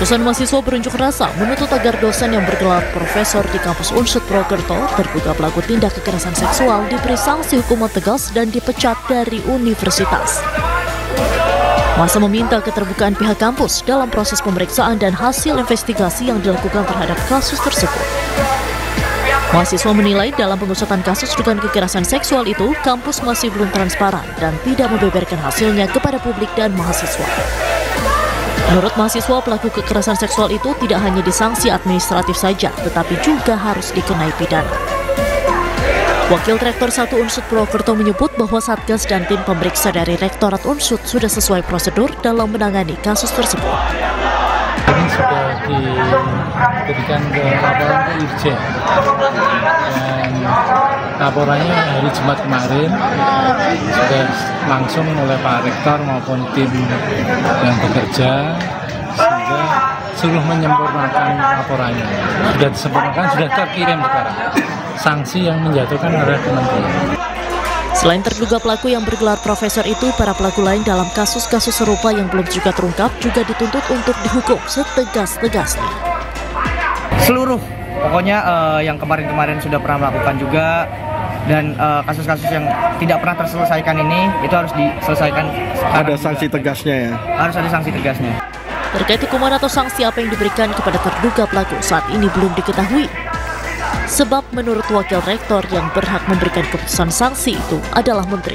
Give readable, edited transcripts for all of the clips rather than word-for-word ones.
Ratusan mahasiswa berunjuk rasa menuntut agar dosen yang bergelar profesor di kampus Unsud Purwokerto terduga pelaku tindak kekerasan seksual diberi sanksi hukuman tegas dan dipecat dari universitas. Masa meminta keterbukaan pihak kampus dalam proses pemeriksaan dan hasil investigasi yang dilakukan terhadap kasus tersebut. Mahasiswa menilai dalam pengusutan kasus dugaan kekerasan seksual itu, kampus masih belum transparan dan tidak membeberkan hasilnya kepada publik dan mahasiswa. Menurut mahasiswa, pelaku kekerasan seksual itu tidak hanya disanksi administratif saja, tetapi juga harus dikenai pidana. Wakil Rektor 1 Unsud Purwokerto menyebut bahwa Satgas dan tim pemeriksa dari Rektorat Unsud sudah sesuai prosedur dalam menangani kasus tersebut. Ini sudah diberikan ke laporan ke Irjen, dan laporannya hari Jumat kemarin sudah langsung oleh Pak Rektor maupun tim yang bekerja, sehingga suruh menyempurnakan laporannya. Sudah disempurnakan, sudah terkirim sekarang. Sanksi yang menjatuhkan oleh kementerian. Selain terduga pelaku yang bergelar profesor itu, para pelaku lain dalam kasus-kasus serupa yang belum juga terungkap juga dituntut untuk dihukum setegas-tegasnya. Seluruh, pokoknya yang kemarin-kemarin sudah pernah melakukan juga, dan kasus-kasus yang tidak pernah terselesaikan ini, itu harus diselesaikan. Ada sanksi tegasnya ya? Harus ada sanksi tegasnya. Terkait hukuman atau sanksi apa yang diberikan kepada terduga pelaku saat ini belum diketahui. Sebab menurut Wakil Rektor yang berhak memberikan keputusan sanksi itu adalah Menteri.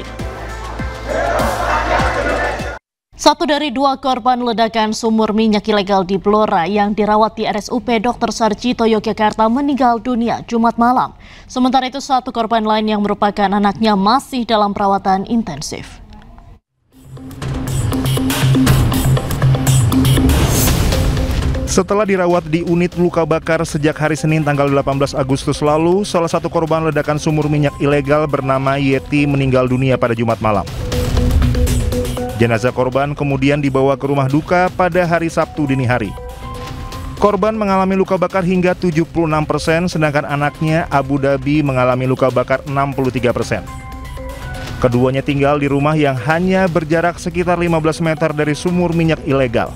Satu dari 2 korban ledakan sumur minyak ilegal di Blora yang dirawat di RSUP Dr. Sarjito Yogyakarta meninggal dunia Jumat malam. Sementara itu 1 korban lain yang merupakan anaknya masih dalam perawatan intensif. Setelah dirawat di unit luka bakar sejak hari Senin tanggal 18 Agustus lalu, salah satu korban ledakan sumur minyak ilegal bernama Yeti meninggal dunia pada Jumat malam. Jenazah korban kemudian dibawa ke rumah duka pada hari Sabtu dini hari. Korban mengalami luka bakar hingga 76%, sedangkan anaknya Abu Dhabi mengalami luka bakar 63%. Keduanya tinggal di rumah yang hanya berjarak sekitar 15 meter dari sumur minyak ilegal.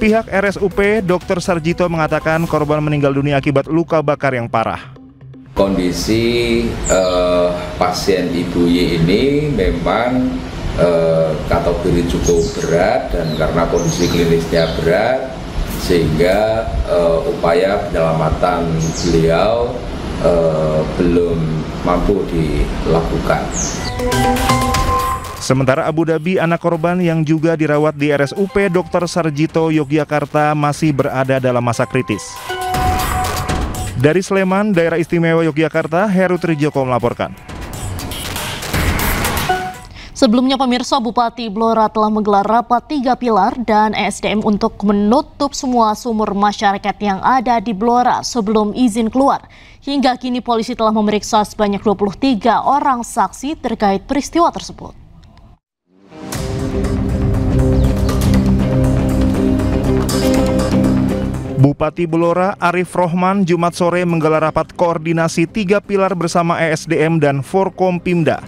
Pihak RSUP Dr. Sarjito mengatakan korban meninggal dunia akibat luka bakar yang parah. Kondisi pasien Ibu Y ini memang kategori cukup berat, dan karena kondisi klinisnya berat sehingga upaya penyelamatan beliau belum mampu dilakukan. Sementara Abu Dhabi, anak korban yang juga dirawat di RSUP Dr. Sarjito Yogyakarta, masih berada dalam masa kritis. Dari Sleman, Daerah Istimewa Yogyakarta, Heru Trijoko melaporkan. Sebelumnya pemirsa, Bupati Blora telah menggelar rapat 3 pilar dan ESDM untuk menutup semua sumur masyarakat yang ada di Blora sebelum izin keluar. Hingga kini polisi telah memeriksa sebanyak 23 orang saksi terkait peristiwa tersebut. Bupati Blora Arif Rohman Jumat sore menggelar rapat koordinasi 3 pilar bersama ESDM dan Forkompimda.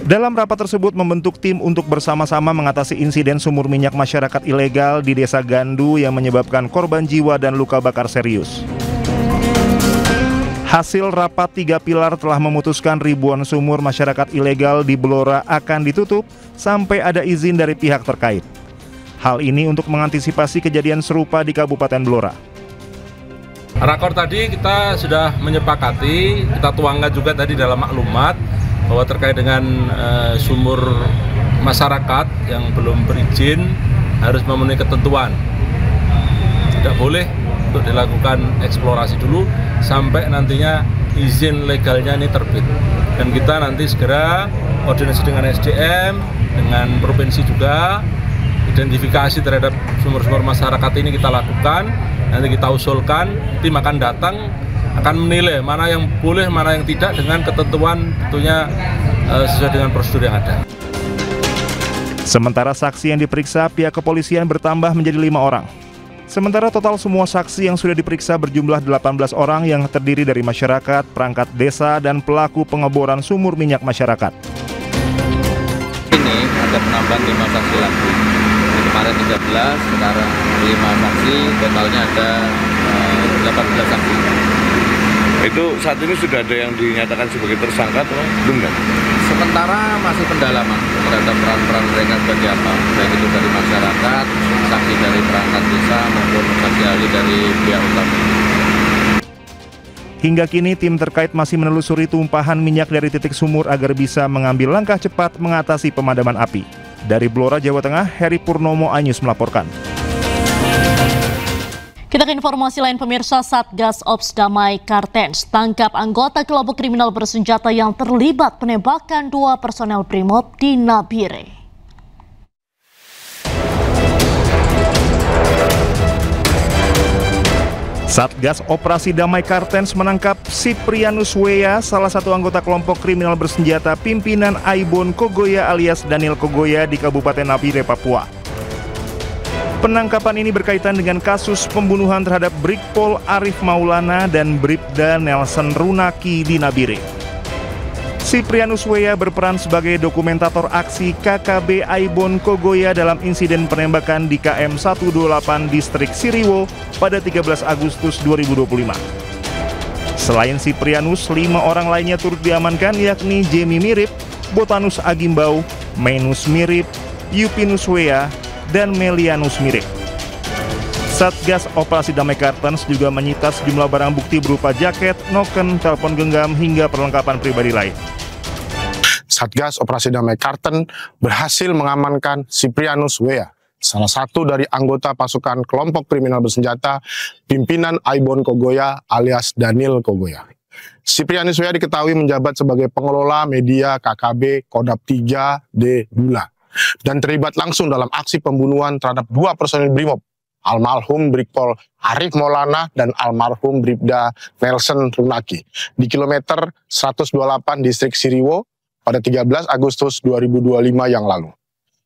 Dalam rapat tersebut membentuk tim untuk bersama-sama mengatasi insiden sumur minyak masyarakat ilegal di Desa Gandu yang menyebabkan korban jiwa dan luka bakar serius. Hasil rapat 3 pilar telah memutuskan ribuan sumur masyarakat ilegal di Blora akan ditutup sampai ada izin dari pihak terkait. Hal ini untuk mengantisipasi kejadian serupa di Kabupaten Blora. Rakor tadi kita sudah menyepakati, kita tuangkan juga tadi dalam maklumat bahwa terkait dengan sumur masyarakat yang belum berizin harus memenuhi ketentuan. Tidak boleh untuk dilakukan eksplorasi dulu sampai nantinya izin legalnya ini terbit. Dan kita nanti segera koordinasi dengan SDM, dengan provinsi juga, identifikasi terhadap sumur-sumur masyarakat ini kita lakukan, nanti kita usulkan, tim akan datang, akan menilai mana yang boleh, mana yang tidak dengan ketentuan tentunya sesuai dengan prosedur yang ada. Sementara saksi yang diperiksa pihak kepolisian bertambah menjadi 5 orang. Sementara total semua saksi yang sudah diperiksa berjumlah 18 orang yang terdiri dari masyarakat, perangkat desa, dan pelaku pengeboran sumur minyak masyarakat. Ini ada penambahan 5 saksi lagi. kemarin 13, sekarang 5 saksi, totalnya ada 18 saksi. Itu saat ini sudah ada yang dinyatakan sebagai tersangka atau belum kan? Sementara masih pendalaman terhadap peran-peran mereka seperti apa, baik itu dari masyarakat, saksi dari perangkat desa maupun saksi ahli dari pihak utama. Hingga kini tim terkait masih menelusuri tumpahan minyak dari titik sumur agar bisa mengambil langkah cepat mengatasi pemadaman api. Dari Blora, Jawa Tengah, Heri Purnomo, iNews melaporkan. Kita ke informasi lain, pemirsa. Satgas Ops Damai Kartens tangkap anggota kelompok kriminal bersenjata yang terlibat penembakan 2 personel Brimob di Nabire. Satgas Operasi Damai Kartens menangkap Siprianus Wea, salah satu anggota kelompok kriminal bersenjata pimpinan Aibon Kogoya alias Daniel Kogoya di Kabupaten Nabire, Papua. Penangkapan ini berkaitan dengan kasus pembunuhan terhadap Brigpol Arif Maulana dan Bribda Nelson Runaki di Nabire. Siprianus Wea berperan sebagai dokumentator aksi KKB Aibon Kogoya dalam insiden penembakan di KM 128 Distrik Siriwo pada 13 Agustus 2025. Selain Siprianus, 5 orang lainnya turut diamankan, yakni Jemi Mirip, Botanus Agimbau, Menus Mirip, Yupinus Wea, dan Melianus Mirip. Satgas Operasi Damai Kartens juga menyita sejumlah barang bukti berupa jaket, noken, telepon genggam, hingga perlengkapan pribadi lain. Satgas Operasi Damai Kartens berhasil mengamankan Siprianus Wea, salah satu dari anggota pasukan kelompok kriminal bersenjata pimpinan Aibon Kogoya alias Daniel Kogoya. Siprianus Wea diketahui menjabat sebagai pengelola media KKB Kodap 3D Dula dan terlibat langsung dalam aksi pembunuhan terhadap 2 personil Brimob, almarhum Brigpol Arif Maulana dan almarhum Bribda Nelson Runaki di kilometer 128 Distrik Siriwo pada 13 Agustus 2025 yang lalu.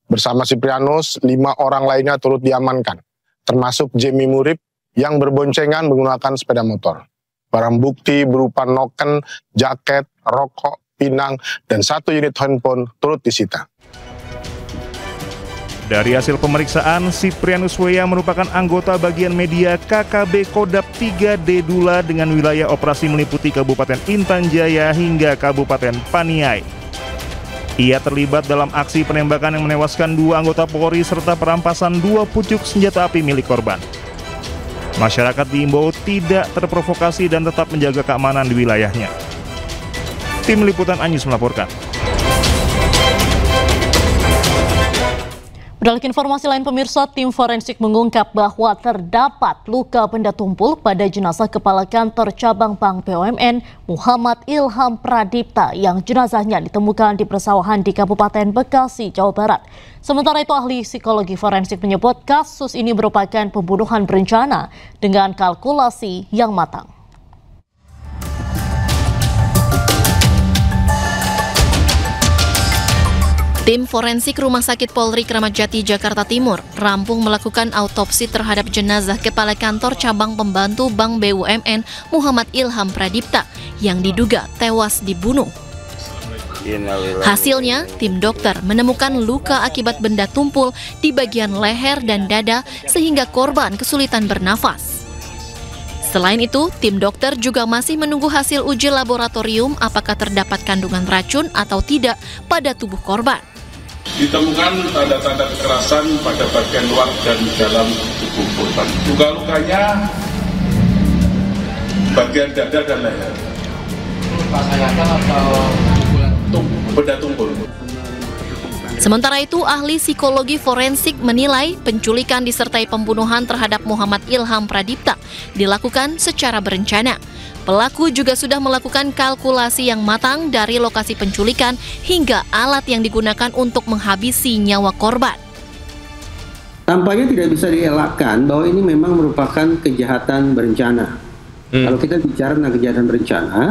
Bersama Siprianus, 5 orang lainnya turut diamankan, termasuk Jemi Murib yang berboncengan menggunakan sepeda motor. Barang bukti berupa noken, jaket, rokok, pinang, dan 1 unit handphone turut disita. Dari hasil pemeriksaan, Siprianus Wea merupakan anggota bagian media KKB Kodap 3D Dula dengan wilayah operasi meliputi Kabupaten Intan Jaya hingga Kabupaten Paniai. Ia terlibat dalam aksi penembakan yang menewaskan 2 anggota Polri serta perampasan 2 pucuk senjata api milik korban. Masyarakat diimbau tidak terprovokasi dan tetap menjaga keamanan di wilayahnya. Tim Liputan iNews melaporkan. Beralih ke informasi lain, pemirsa, tim forensik mengungkap bahwa terdapat luka benda tumpul pada jenazah Kepala Kantor Cabang Bank BUMN Muhammad Ilham Pradipta yang jenazahnya ditemukan di persawahan di Kabupaten Bekasi, Jawa Barat. Sementara itu, ahli psikologi forensik menyebut kasus ini merupakan pembunuhan berencana dengan kalkulasi yang matang. Tim forensik Rumah Sakit Polri Kramat Jati, Jakarta Timur rampung melakukan autopsi terhadap jenazah Kepala Kantor Cabang Pembantu Bank BUMN Muhammad Ilham Pradipta yang diduga tewas dibunuh. Hasilnya, tim dokter menemukan luka akibat benda tumpul di bagian leher dan dada sehingga korban kesulitan bernafas. Selain itu, tim dokter juga masih menunggu hasil uji laboratorium apakah terdapat kandungan racun atau tidak pada tubuh korban. Ditemukan tanda-tanda kekerasan pada bagian luar dan dalam tubuh korban. Luka-lukanya bagian dada dan leher. Benda tumpul. Sementara itu, ahli psikologi forensik menilai penculikan disertai pembunuhan terhadap Muhammad Ilham Pradipta dilakukan secara berencana. Pelaku juga sudah melakukan kalkulasi yang matang dari lokasi penculikan hingga alat yang digunakan untuk menghabisi nyawa korban. Tampaknya tidak bisa dielakkan bahwa ini memang merupakan kejahatan berencana. Kalau kita bicara tentang kejahatan berencana,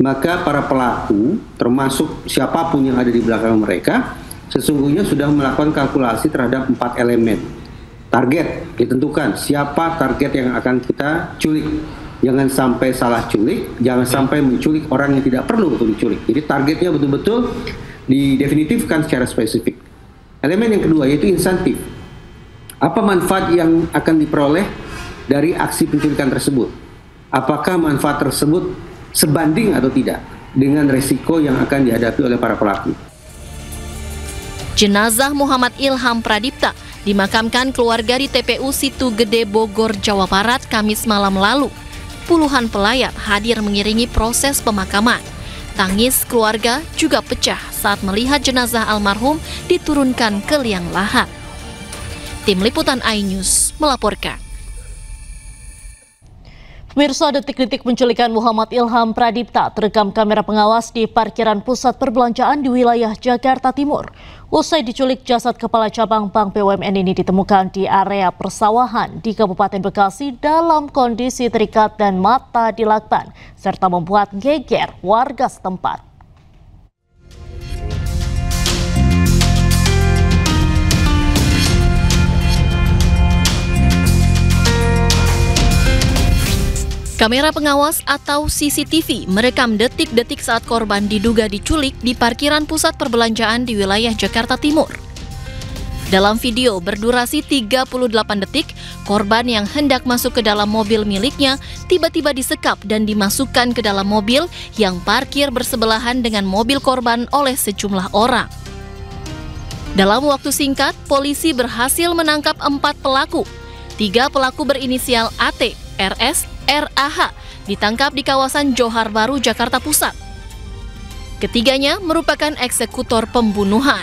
maka para pelaku, termasuk siapapun yang ada di belakang mereka, sesungguhnya sudah melakukan kalkulasi terhadap 4 elemen. Target ditentukan, siapa target yang akan kita culik. Jangan sampai salah culik, jangan sampai menculik orang yang tidak perlu untuk diculik. Jadi targetnya betul-betul didefinitifkan secara spesifik. Elemen yang kedua yaitu insentif. Apa manfaat yang akan diperoleh dari aksi penculikan tersebut? Apakah manfaat tersebut sebanding atau tidak dengan resiko yang akan dihadapi oleh para pelaku? Jenazah Muhammad Ilham Pradipta dimakamkan keluarga di TPU Situ Gede, Bogor, Jawa Barat, Kamis malam lalu. Puluhan pelayat hadir mengiringi proses pemakaman. Tangis keluarga juga pecah saat melihat jenazah almarhum diturunkan ke liang lahat. Tim Liputan iNews melaporkan. Pemirsa, detik-detik penculikan Muhammad Ilham Pradipta terekam kamera pengawas di parkiran pusat perbelanjaan di wilayah Jakarta Timur. Usai diculik, jasad kepala cabang Bank BUMN ini ditemukan di area persawahan di Kabupaten Bekasi dalam kondisi terikat dan mata dilakban, serta membuat geger warga setempat. Kamera pengawas atau CCTV merekam detik-detik saat korban diduga diculik di parkiran pusat perbelanjaan di wilayah Jakarta Timur. Dalam video berdurasi 38 detik, korban yang hendak masuk ke dalam mobil miliknya tiba-tiba disekap dan dimasukkan ke dalam mobil yang parkir bersebelahan dengan mobil korban oleh sejumlah orang. Dalam waktu singkat, polisi berhasil menangkap 4 pelaku. 3 pelaku berinisial AT, RS, RAH ditangkap di kawasan Johar Baru, Jakarta Pusat. Ketiganya merupakan eksekutor pembunuhan.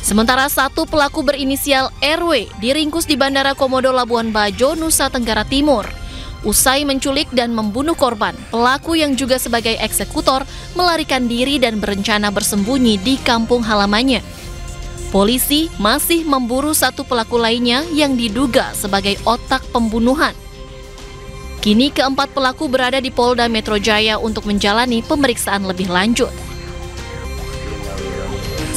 Sementara 1 pelaku berinisial RW diringkus di Bandara Komodo Labuan Bajo, Nusa Tenggara Timur. Usai menculik dan membunuh korban, pelaku yang juga sebagai eksekutor melarikan diri dan berencana bersembunyi di kampung halamannya. Polisi masih memburu 1 pelaku lainnya yang diduga sebagai otak pembunuhan. Kini ke-4 pelaku berada di Polda Metro Jaya untuk menjalani pemeriksaan lebih lanjut.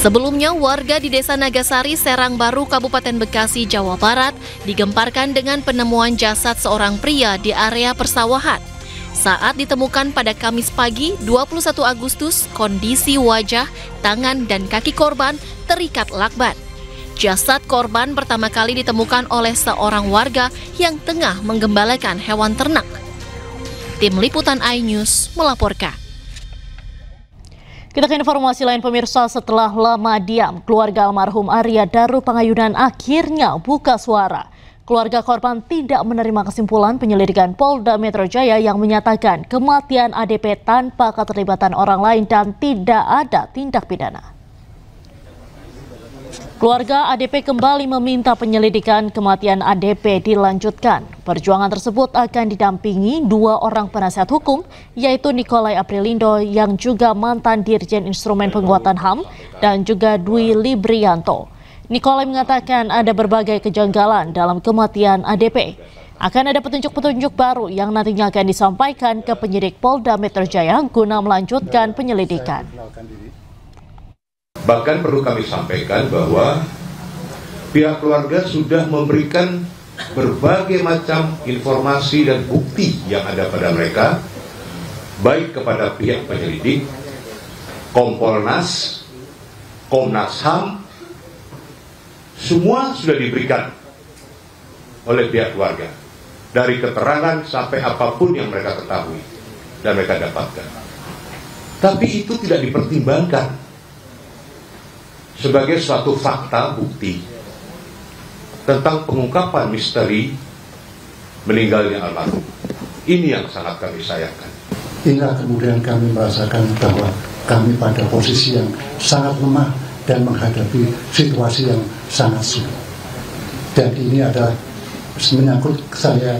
Sebelumnya, warga di Desa Nagasari, Serang Baru, Kabupaten Bekasi, Jawa Barat digemparkan dengan penemuan jasad seorang pria di area persawahan. Saat ditemukan pada Kamis pagi, 21 Agustus, kondisi wajah, tangan, dan kaki korban terikat lakban. Jasad korban pertama kali ditemukan oleh seorang warga yang tengah menggembalakan hewan ternak. Tim Liputan iNews melaporkan. Kita ke informasi lain, pemirsa. Setelah lama diam, keluarga almarhum Arya Daru Pangayunan akhirnya buka suara. Keluarga korban tidak menerima kesimpulan penyelidikan Polda Metro Jaya yang menyatakan kematian ADP tanpa keterlibatan orang lain dan tidak ada tindak pidana. Keluarga ADP kembali meminta penyelidikan kematian ADP dilanjutkan. Perjuangan tersebut akan didampingi 2 orang penasihat hukum, yaitu Nikolai Aprilindo yang juga mantan Dirjen Instrumen Penguatan HAM dan juga Dwi Librianto. Nikolai mengatakan ada berbagai kejanggalan dalam kematian ADP. Akan ada petunjuk-petunjuk baru yang nantinya akan disampaikan ke penyidik Polda Metro Jaya guna melanjutkan penyelidikan. Bahkan perlu kami sampaikan bahwa pihak keluarga sudah memberikan berbagai macam informasi dan bukti yang ada pada mereka, baik kepada pihak penyelidik, Kompolnas, Komnas HAM, semua sudah diberikan oleh pihak keluarga, dari keterangan sampai apapun yang mereka ketahui dan mereka dapatkan. Tapi itu tidak dipertimbangkan sebagai suatu fakta bukti tentang pengungkapan misteri meninggalnya almarhum. Ini yang sangat kami sayangkan. Inilah kemudian kami merasakan bahwa kami pada posisi yang sangat lemah dan menghadapi situasi yang sangat sulit. Dan ini adalah menyangkut saya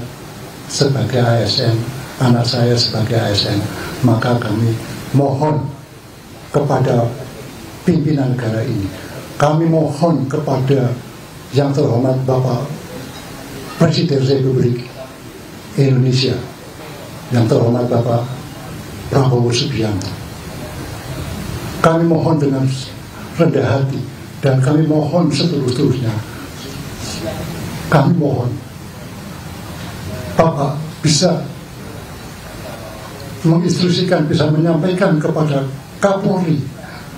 sebagai ASN, anak saya sebagai ASN, maka kami mohon kepada pimpinan negara ini, kami mohon kepada yang terhormat Bapak Presiden Republik Indonesia, yang terhormat Bapak Prabowo Subianto, kami mohon dengan rendah hati dan kami mohon seterus-terusnya, kami mohon Bapak bisa menginstruksikan, bisa menyampaikan kepada Kapolri,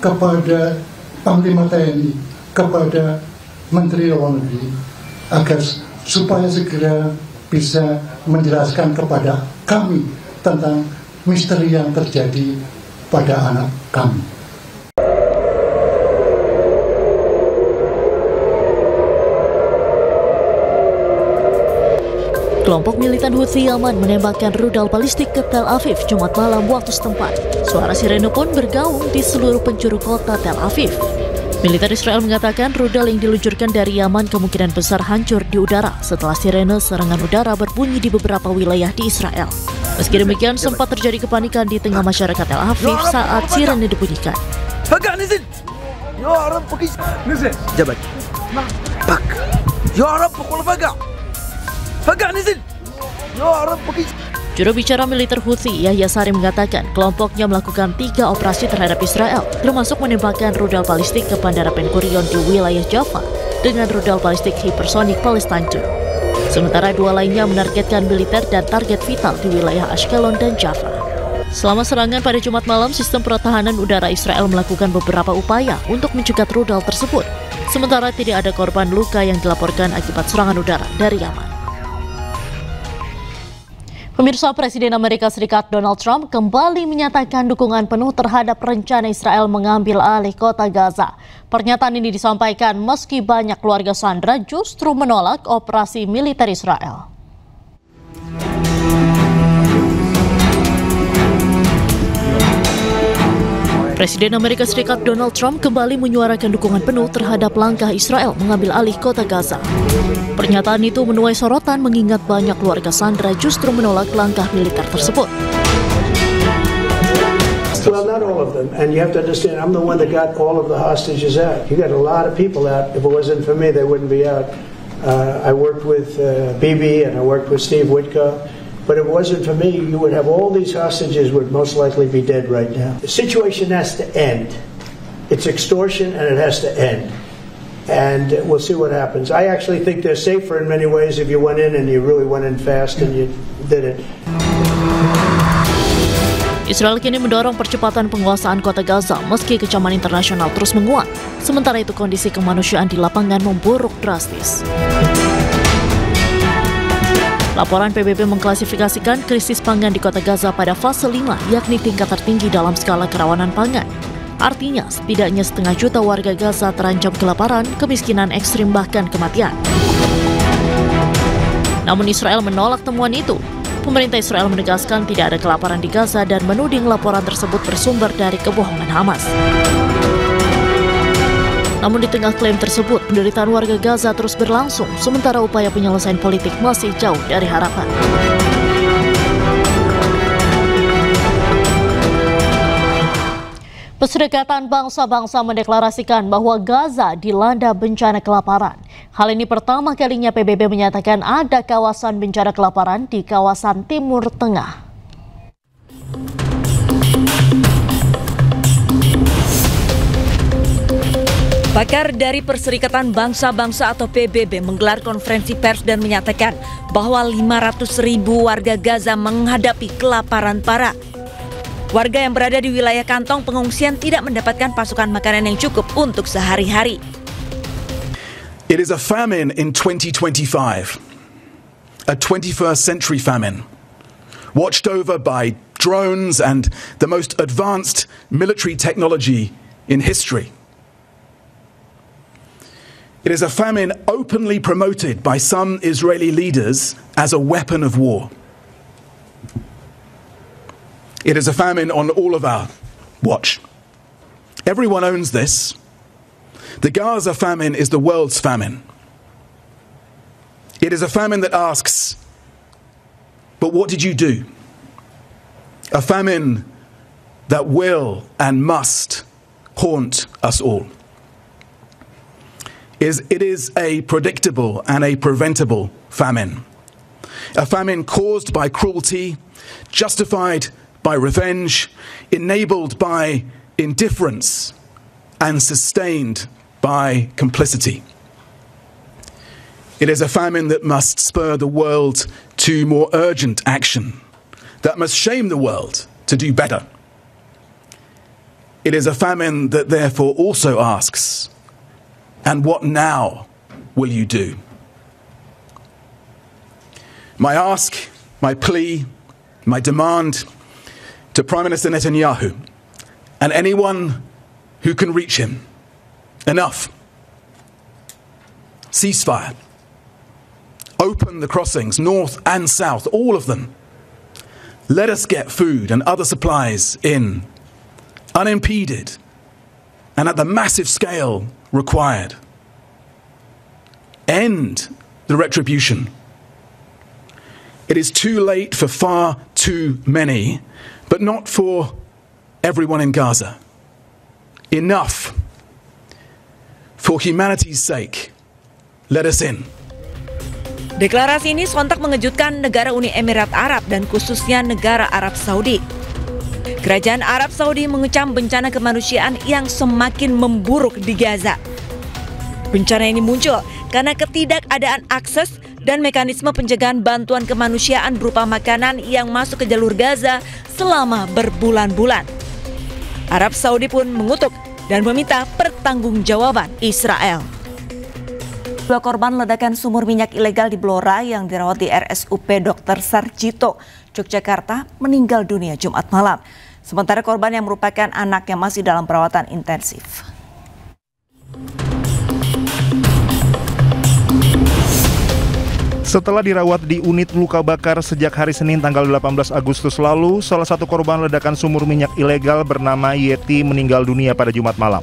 kepada Panglima TNI, kepada Menteri Luar Negeri, agar supaya segera bisa menjelaskan kepada kami tentang misteri yang terjadi pada anak kami. Kelompok militan Houthi Yaman menembakkan rudal balistik ke Tel Aviv Jumat malam waktu setempat. Suara sirene pun bergaung di seluruh penjuru kota Tel Aviv. Militer Israel mengatakan rudal yang diluncurkan dari Yaman kemungkinan besar hancur di udara setelah sirene serangan udara berbunyi di beberapa wilayah di Israel. Meski demikian, sempat terjadi kepanikan di tengah masyarakat Tel Aviv saat sirene dibunyikan. Juru bicara militer Houthi Yahya Sari mengatakan kelompoknya melakukan 3 operasi terhadap Israel, termasuk menembakkan rudal balistik ke Bandara Ben Gurion di wilayah Jaffa dengan rudal balistik hipersonik Palestine II. Sementara 2 lainnya menargetkan militer dan target vital di wilayah Ashkelon dan Jaffa. Selama serangan pada Jumat malam, sistem pertahanan udara Israel melakukan beberapa upaya untuk mencegat rudal tersebut. Sementara tidak ada korban luka yang dilaporkan akibat serangan udara dari Yaman. Pemirsa, Presiden Amerika Serikat Donald Trump kembali menyatakan dukungan penuh terhadap rencana Israel mengambil alih kota Gaza. Pernyataan ini disampaikan meski banyak keluarga sandera justru menolak operasi militer Israel. Presiden Amerika Serikat Donald Trump kembali menyuarakan dukungan penuh terhadap langkah Israel mengambil alih kota Gaza. Pernyataan itu menuai sorotan mengingat banyak keluarga sandera justru menolak langkah militer tersebut. Well, not all of them, and you have to understand, I'm the one that got all of the hostages out. You got a lot of people out. If it wasn't for me, they wouldn't be out. I worked with Bibi and I worked with Steve Witkoff. But if it wasn't for me, you would have all these hostages would most likely be dead right now. The situation has to end. It's extortion and it has to end. And we'll see what happens. I actually think they're safer in many ways if you went in and you really went in fast and you did it. Israel kini mendorong percepatan penguasaan kota Gaza meski kecaman internasional terus menguat. Sementara itu kondisi kemanusiaan di lapangan memburuk drastis. Laporan PBB mengklasifikasikan krisis pangan di kota Gaza pada fase 5, yakni tingkat tertinggi dalam skala kerawanan pangan. Artinya, setidaknya 500 juta warga Gaza terancam kelaparan, kemiskinan ekstrim, bahkan kematian. Namun Israel menolak temuan itu. Pemerintah Israel menegaskan tidak ada kelaparan di Gaza dan menuding laporan tersebut bersumber dari kebohongan Hamas. Namun di tengah klaim tersebut, penderitaan warga Gaza terus berlangsung, sementara upaya penyelesaian politik masih jauh dari harapan. Perserikatan Bangsa-Bangsa mendeklarasikan bahwa Gaza dilanda bencana kelaparan. Hal ini pertama kalinya PBB menyatakan ada kawasan bencana kelaparan di kawasan Timur Tengah. Pakar dari Perserikatan Bangsa-Bangsa atau PBB menggelar konferensi pers dan menyatakan bahwa 500.000 warga Gaza menghadapi kelaparan parah. Warga yang berada di wilayah kantong pengungsian tidak mendapatkan pasokan makanan yang cukup untuk sehari-hari. It is a famine in 2025, a 21st century famine, watched over by drones and the most advanced military technology in history. It is a famine openly promoted by some Israeli leaders as a weapon of war. It is a famine on all of our watch. Everyone owns this. The Gaza famine is the world's famine. It is a famine that asks, but what did you do? A famine that will and must haunt us all. It is a predictable and a preventable famine. A famine caused by cruelty, justified by revenge, enabled by indifference, and sustained by complicity. It is a famine that must spur the world to more urgent action, that must shame the world to do better. It is a famine that therefore also asks, and what now will you do? My ask, my plea, my demand to Prime Minister Netanyahu and anyone who can reach him: enough. Ceasefire. Open the crossings, north and south, all of them. Let us get food and other supplies in, unimpeded, and at the massive scale required. End the retribution. It is too late for far too many, but not for everyone in Gaza. Enough. For humanity's sake, let us in. Deklarasi ini sontak mengejutkan negara Uni Emirat Arab dan khususnya negara Arab Saudi. Kerajaan Arab Saudi mengecam bencana kemanusiaan yang semakin memburuk di Gaza. Bencana ini muncul karena ketidakadaan akses dan mekanisme pencegahan bantuan kemanusiaan berupa makanan yang masuk ke jalur Gaza selama berbulan-bulan. Arab Saudi pun mengutuk dan meminta pertanggungjawaban Israel. 2 korban ledakan sumur minyak ilegal di Blora yang dirawat di RSUP Dr. Sarjito, Yogyakarta, meninggal dunia Jumat malam. Sementara korban yang merupakan anak yang masih dalam perawatan intensif. Setelah dirawat di unit luka bakar sejak hari Senin tanggal 18 Agustus lalu, salah satu korban ledakan sumur minyak ilegal bernama Yeti meninggal dunia pada Jumat malam.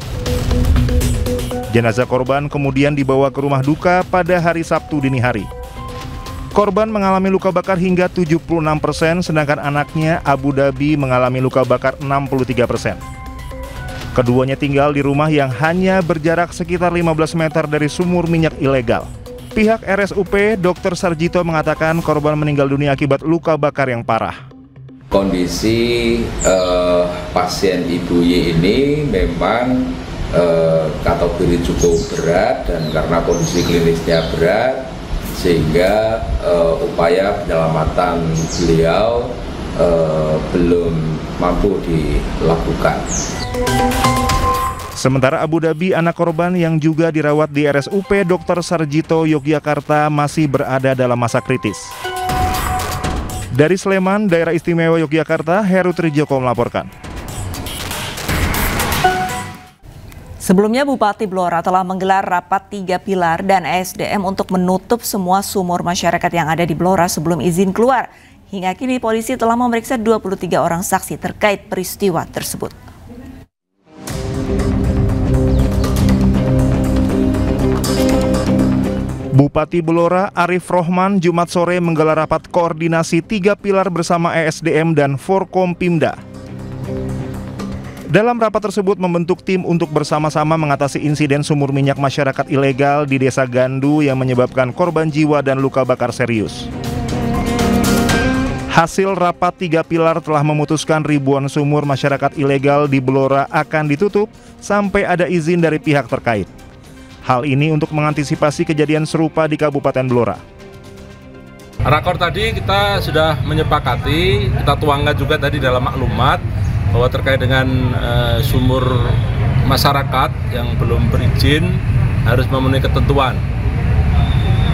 Jenazah korban kemudian dibawa ke rumah duka pada hari Sabtu dini hari. Korban mengalami luka bakar hingga 76%, sedangkan anaknya Abu Dhabi mengalami luka bakar 63%. Keduanya tinggal di rumah yang hanya berjarak sekitar 15 meter dari sumur minyak ilegal. Pihak RSUP Dr. Sarjito mengatakan korban meninggal dunia akibat luka bakar yang parah. Kondisi pasien Ibu Y ini memang kategori cukup berat, dan karena kondisi klinisnya berat sehingga upaya penyelamatan beliau belum mampu dilakukan. Sementara Abu Dhabi, anak korban yang juga dirawat di RSUP Dr. Sarjito, Yogyakarta, masih berada dalam masa kritis. Dari Sleman, Daerah Istimewa Yogyakarta, Heru Trijoko melaporkan. Sebelumnya Bupati Blora telah menggelar rapat 3 pilar dan ESDM untuk menutup semua sumur masyarakat yang ada di Blora sebelum izin keluar. Hingga kini polisi telah memeriksa 23 orang saksi terkait peristiwa tersebut. Bupati Blora Arif Rohman Jumat sore menggelar rapat koordinasi 3 pilar bersama ESDM dan Forkompimda. Dalam rapat tersebut membentuk tim untuk bersama-sama mengatasi insiden sumur minyak masyarakat ilegal di Desa Gandu yang menyebabkan korban jiwa dan luka bakar serius. Hasil rapat 3 pilar telah memutuskan ribuan sumur masyarakat ilegal di Blora akan ditutup sampai ada izin dari pihak terkait. Hal ini untuk mengantisipasi kejadian serupa di Kabupaten Blora. Rakor tadi kita sudah menyepakati, kita tuangkan juga tadi dalam maklumat bahwa terkait dengan sumur masyarakat yang belum berizin harus memenuhi ketentuan.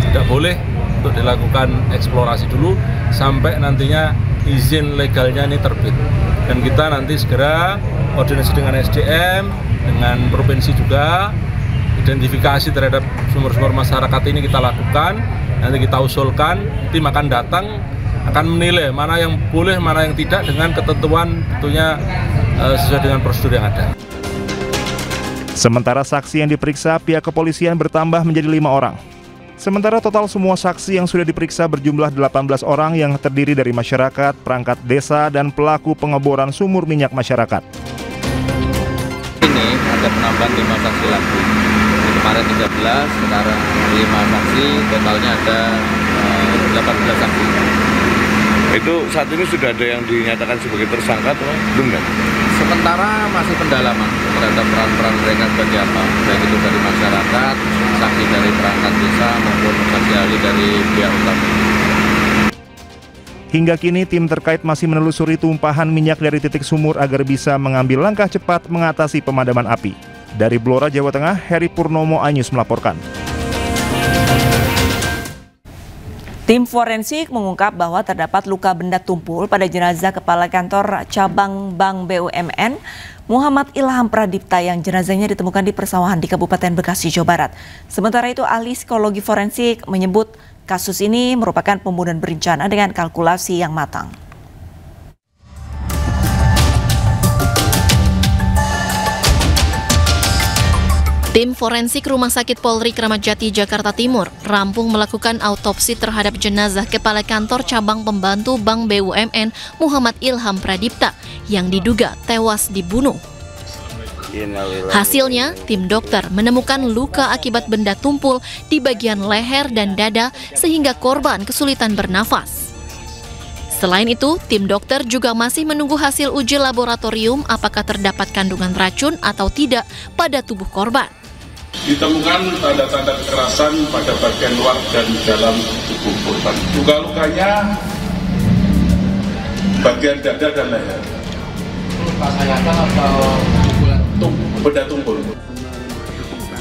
Tidak boleh untuk dilakukan eksplorasi dulu sampai nantinya izin legalnya ini terbit. Dan kita nanti segera koordinasi dengan SDM, dengan provinsi juga, identifikasi terhadap sumur-sumur masyarakat ini kita lakukan, nanti kita usulkan, tim akan datang, akan menilai mana yang boleh, mana yang tidak dengan ketentuan tentunya sesuai dengan prosedur yang ada. Sementara saksi yang diperiksa pihak kepolisian bertambah menjadi 5 orang. Sementara total semua saksi yang sudah diperiksa berjumlah 18 orang yang terdiri dari masyarakat, perangkat desa, dan pelaku pengeboran sumur minyak masyarakat. Ini ada penambahan 5 saksi lagi. Kemarin 13, sekarang 5 saksi, totalnya ada 18 saksi. Itu saat ini sudah ada yang dinyatakan sebagai tersangka atau belum kan? Sementara masih pendalaman terhadap peran-peran mereka sebagai apa, baik itu dari masyarakat, saksi dari perangkat desa maupun saksi ahli dari pihak utama. Hingga kini tim terkait masih menelusuri tumpahan minyak dari titik sumur agar bisa mengambil langkah cepat mengatasi pemadaman api. Dari Blora, Jawa Tengah, Heri Purnomo Anyus melaporkan. Tim forensik mengungkap bahwa terdapat luka benda tumpul pada jenazah Kepala Kantor Cabang Bank BUMN Muhammad Ilham Pradipta yang jenazahnya ditemukan di persawahan di Kabupaten Bekasi, Jawa Barat. Sementara itu ahli psikologi forensik menyebut kasus ini merupakan pembunuhan berencana dengan kalkulasi yang matang. Tim forensik Rumah Sakit Polri Kramat Jati, Jakarta Timur rampung melakukan autopsi terhadap jenazah Kepala Kantor Cabang Pembantu Bank BUMN Muhammad Ilham Pradipta yang diduga tewas dibunuh. Hasilnya, tim dokter menemukan luka akibat benda tumpul di bagian leher dan dada sehingga korban kesulitan bernafas. Selain itu, tim dokter juga masih menunggu hasil uji laboratorium apakah terdapat kandungan racun atau tidak pada tubuh korban. Ditemukan tanda-tanda kekerasan pada bagian luar dan dalam tubuh korban. Luka-lukanya bagian dada dan leher. Luka sayatan atau benda tumpul.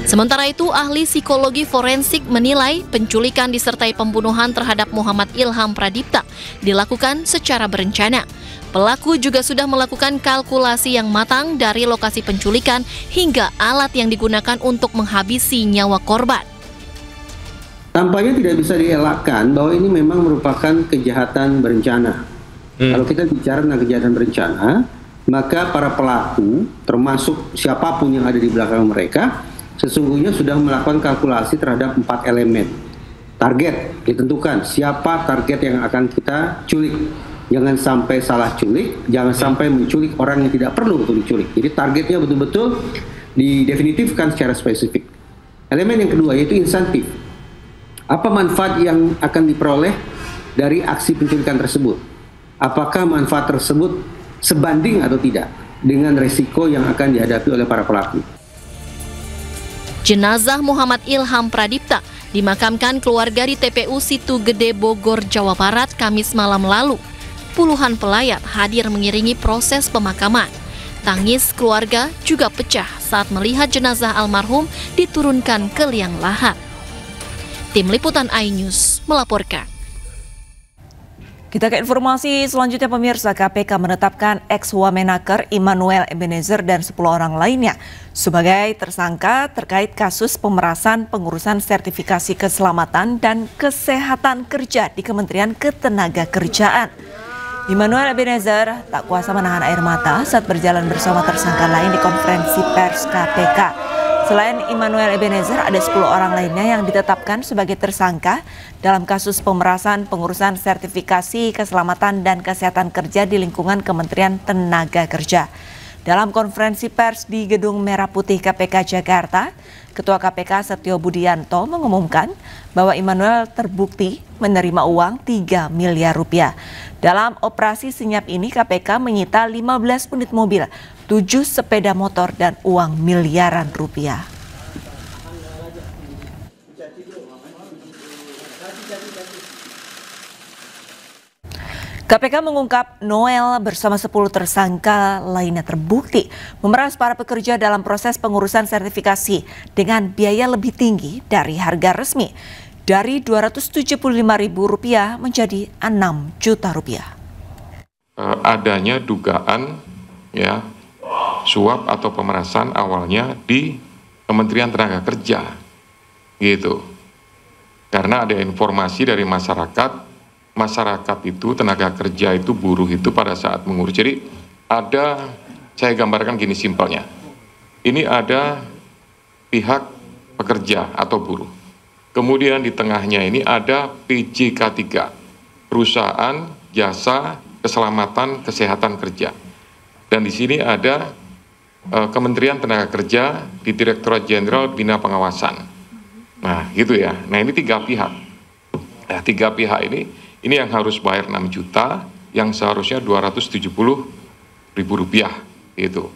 Sementara itu, ahli psikologi forensik menilai penculikan disertai pembunuhan terhadap Muhammad Ilham Pradipta dilakukan secara berencana. Pelaku juga sudah melakukan kalkulasi yang matang dari lokasi penculikan hingga alat yang digunakan untuk menghabisi nyawa korban. Tampaknya tidak bisa dielakkan bahwa ini memang merupakan kejahatan berencana. Kalau kita bicara tentang kejahatan berencana, maka para pelaku, termasuk siapapun yang ada di belakang mereka, sesungguhnya sudah melakukan kalkulasi terhadap 4 elemen. Target ditentukan, siapa target yang akan kita culik. Jangan sampai salah culik, jangan sampai menculik orang yang tidak perlu untuk diculik. Jadi targetnya betul-betul didefinitifkan secara spesifik. Elemen yang kedua yaitu insentif. Apa manfaat yang akan diperoleh dari aksi penculikan tersebut? Apakah manfaat tersebut sebanding atau tidak dengan resiko yang akan dihadapi oleh para pelaku? Jenazah Muhammad Ilham Pradipta dimakamkan keluarga di TPU Situ Gede, Bogor, Jawa Barat, Kamis malam lalu. Puluhan pelayat hadir mengiringi proses pemakaman. Tangis keluarga juga pecah saat melihat jenazah almarhum diturunkan ke liang lahat. Tim Liputan iNews melaporkan. Kita ke informasi selanjutnya, pemirsa. KPK menetapkan ex-Wamenaker Immanuel Ebenezer dan 10 orang lainnya sebagai tersangka terkait kasus pemerasan pengurusan sertifikasi keselamatan dan kesehatan kerja di Kementerian Ketenagakerjaan. Immanuel Ebenezer tak kuasa menahan air mata saat berjalan bersama tersangka lain di konferensi pers KPK. Selain Immanuel Ebenezer, ada 10 orang lainnya yang ditetapkan sebagai tersangka dalam kasus pemerasan pengurusan sertifikasi keselamatan dan kesehatan kerja di lingkungan Kementerian Tenaga Kerja. Dalam konferensi pers di Gedung Merah Putih KPK Jakarta, Ketua KPK Setio Budianto mengumumkan bahwa Immanuel terbukti menerima uang 3 miliar rupiah. Dalam operasi senyap ini, KPK menyita 15 unit mobil, 7 sepeda motor, dan uang miliaran rupiah. KPK mengungkap Noel bersama 10 tersangka lainnya terbukti memeras para pekerja dalam proses pengurusan sertifikasi dengan biaya lebih tinggi dari harga resmi, dari Rp275.000 menjadi Rp6 juta. Adanya dugaan ya suap atau pemerasan awalnya di Kementerian Tenaga Kerja, gitu. Karena ada informasi dari masyarakat itu, tenaga kerja itu, buruh itu pada saat mengurus. Jadi ada, saya gambarkan gini simpelnya. Ini ada pihak pekerja atau buruh. Kemudian di tengahnya ini ada PJK3, Perusahaan Jasa Keselamatan Kesehatan Kerja. Dan di sini ada Kementerian Tenaga Kerja di Direktorat Jenderal Bina Pengawasan. Nah gitu ya, nah ini 3 pihak. Nah 3 pihak ini yang harus bayar 6 juta, yang seharusnya Rp270.000 gitu.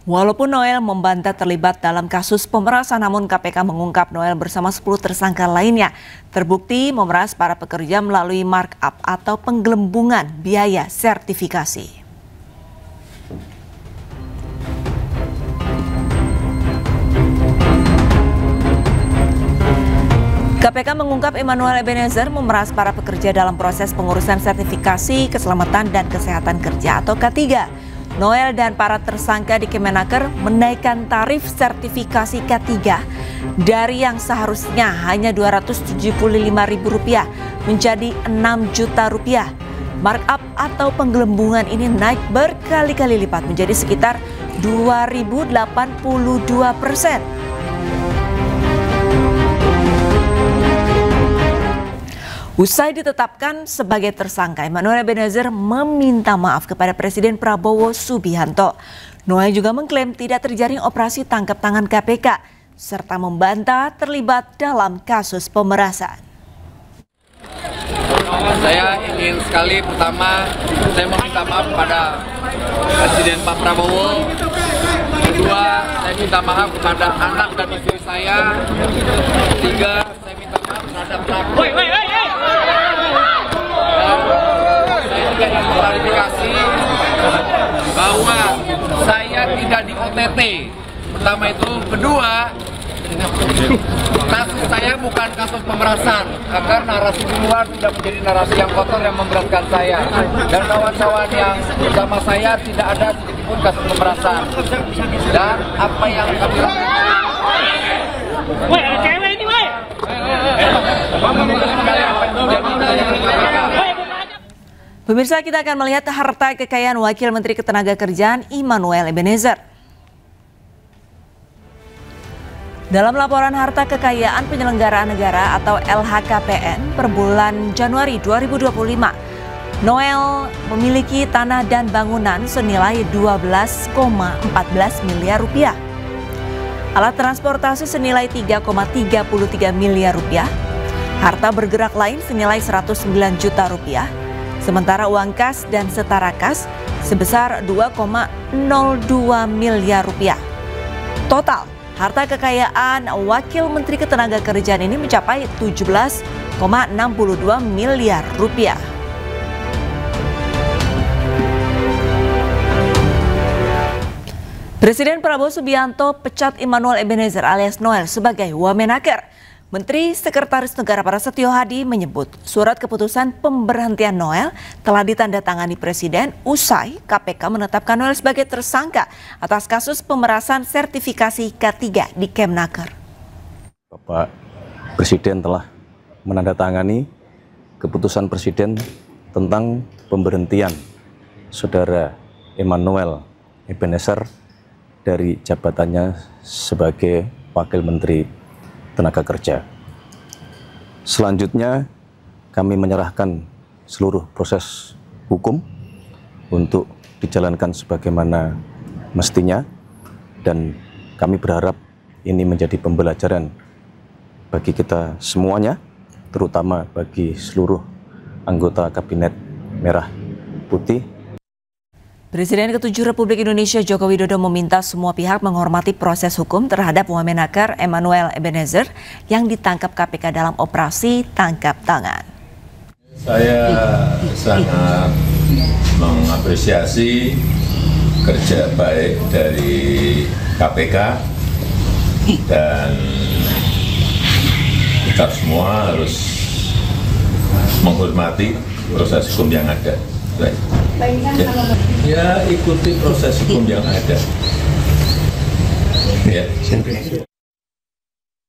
Walaupun Noel membantah terlibat dalam kasus pemerasan, namun KPK mengungkap Noel bersama 10 tersangka lainnya terbukti memeras para pekerja melalui markup atau penggelembungan biaya sertifikasi. KPK mengungkap Emmanuel Ebenezer memeras para pekerja dalam proses pengurusan sertifikasi keselamatan dan kesehatan kerja atau K3. Noel dan para tersangka di Kemenaker menaikkan tarif sertifikasi K3 dari yang seharusnya hanya Rp275.000 menjadi Rp6 juta. Markup atau penggelembungan ini naik berkali-kali lipat menjadi sekitar 2.082%. Usai ditetapkan sebagai tersangka, Emmanuel Ebenezer meminta maaf kepada Presiden Prabowo Subianto. Noel juga mengklaim tidak terjaring operasi tangkap tangan KPK, serta membantah terlibat dalam kasus pemerasan. Saya ingin sekali pertama, saya meminta maaf kepada Presiden Pak Prabowo. Kedua, saya minta maaf kepada anak dan istri saya. Ketiga, saya minta maaf terhadap pelaku. Saya juga ingin klarifikasi bahwa saya tidak di OTT. Pertama itu, kedua, kasus saya bukan kasus pemerasan, agar narasi di luar tidak menjadi narasi yang kotor yang memberatkan saya. Dan kawan-kawan yang bersama saya tidak ada sedikitpun kasus pemerasan. Dan apa yang kami lakukan, woi, ada cewek ini, woi. Pemirsa, kita akan melihat harta kekayaan Wakil Menteri Ketenagakerjaan Emmanuel Ebenezer. Dalam laporan harta kekayaan penyelenggaraan negara atau LHKPN per bulan Januari 2025, Noel memiliki tanah dan bangunan senilai 12,14 miliar rupiah. Alat transportasi senilai 3,33 miliar rupiah. Harta bergerak lain senilai 109 juta rupiah. Sementara uang kas dan setara kas sebesar 2,02 miliar rupiah. Total harta kekayaan Wakil Menteri Ketenagakerjaan ini mencapai 17,62 miliar rupiah. Presiden Prabowo Subianto pecat Emmanuel Ebenezer alias Noel sebagai Wamenaker. Menteri Sekretaris Negara Prasetyo Hadi menyebut surat keputusan pemberhentian Noel telah ditandatangani Presiden usai KPK menetapkan Noel sebagai tersangka atas kasus pemerasan sertifikasi K3 di Kemenaker. Bapak Presiden telah menandatangani keputusan Presiden tentang pemberhentian Saudara Emmanuel Ebenezer dari jabatannya sebagai Wakil Menteri Tenaga Kerja. Selanjutnya kami menyerahkan seluruh proses hukum untuk dijalankan sebagaimana mestinya, dan kami berharap ini menjadi pembelajaran bagi kita semuanya, terutama bagi seluruh anggota Kabinet Merah Putih. Presiden ke-7 Republik Indonesia Joko Widodo meminta semua pihak menghormati proses hukum terhadap Wamenaker Emmanuel Ebenezer yang ditangkap KPK dalam operasi tangkap tangan. Saya sangat mengapresiasi kerja baik dari KPK dan kita semua harus menghormati proses hukum yang ada. Ya, ikuti proses hukum yang ada. Ya.